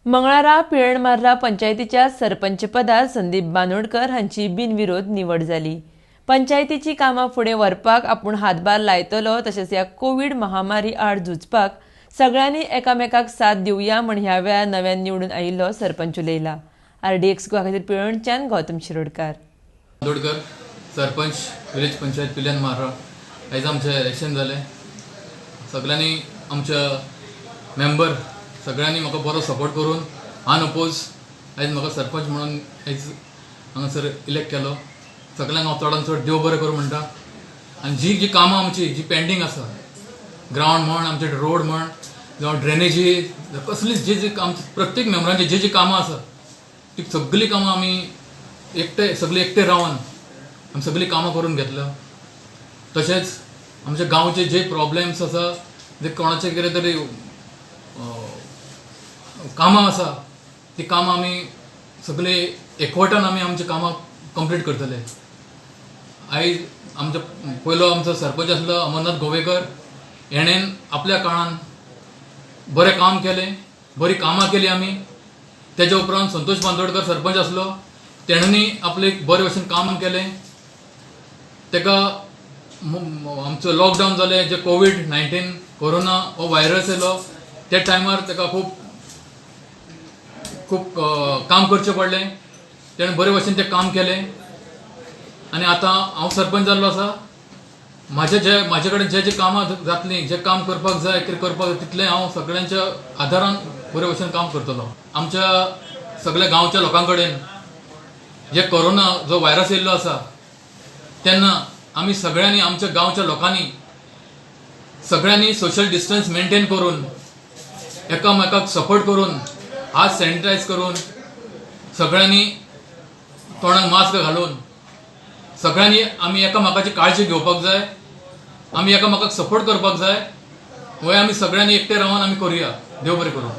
मंगळारा पिळणमार्रा पंचायतीच्या सरपंच पदार संदीप बांदोडकर हांची बिनविरोध निवड जाली। पंचायतीची कामां फुडें व्हरपाक आपूण हातभार लायतलो तशेंच ह्या कोविड महामारी आड झुजपाक सगळ्यांनी एकामेकाक साथ दिवया म्हण ह्या वेळार नव्यान निवडून आयिल्लो सरपंच उलयला। RDX गोवा खातीर पिळवणच्यान गौतम शिरोडकार। बांदोडकर सरपंच विलेज पंचायत पिळणमार्रा आयज आमचें इलेक्शन जालें। सगळ्यांनी आमच्या मेंबर सगळ्यांनी म्हाका बरो सपोर्ट करून अनअपोज आयज म्हाका सरपंच म्हणून आयज हांगासर इलेक्ट केलो। सगळ्यांक हांव चडांत चड देव बरें करूं म्हणटा। आनी जी कामां आमची जी पेंडींग आसा, ग्रावंड म्हण, आमचे रोड म्हण जावं ड्रेनेजी, कसली जी आमचे प्रत्येक मेंबरांची जी कामां आसा ती सगळी कामां आमी सगळे एकटे रावन आमी सगळी कामां करून घेतल्या। तशेंच आमच्या गांवचे जे प्रॉब्लेम्स आसा, जे कोणाचे कितें तरी कामां आसा ती कामां आमी सगळे एकवटान आमी आमची कामां कंप्लीट करतले। आयज आमचो पयलो आमचो सरपंच आसलो अमरनाथ गोवेकर, हेणेन आपल्या काळान बरें काम केलें, बरी कामां केली आमी। तेज्या उपरांत संतोष बांदोडकर सरपंच आसलो, तेणेंनी आपले बरे भशेन काम केलें। तेका आमचो लॉकडावन जालें, जे कोविड-19 कोरोना हो व्हायरस येयलो, त्या टायमार तेका खूब काम करचें पडलें। तेणें बरे भशेन तें काम केलें आनी आतां हांव सरपंच जाल्लो आसा। म्हाजे कडेन जे कामां जातलीं, जे काम करपाक जाय, कितें करपाक जाय तितलें हांव सगळ्यांच्या आदारान बरे भशेन काम करतलो। आमच्या सगळ्या गांवच्या लोकां कडेन जे कोरोना जो व्हायरस येयल्लो आसा तेन्ना आमी सगळ्यांनी आमच्या गांवच्या लोकांनी सगळ्यांनी सोशल डिस्टन्स मेंटेन करून, एकामेकाक सपोर्ट करून, हात सॅनिटायज करून, सगळ्यांनी तोंडाक मास्क घालून सगळ्यांनी आमी एकामेकाची काळजी घेवपाक जाय, आमी एकामेकाक सपोर्ट करपाक जाय। हो आमी सगळ्यांनी एकटे रावन आमी करुया। देव बरें करूं।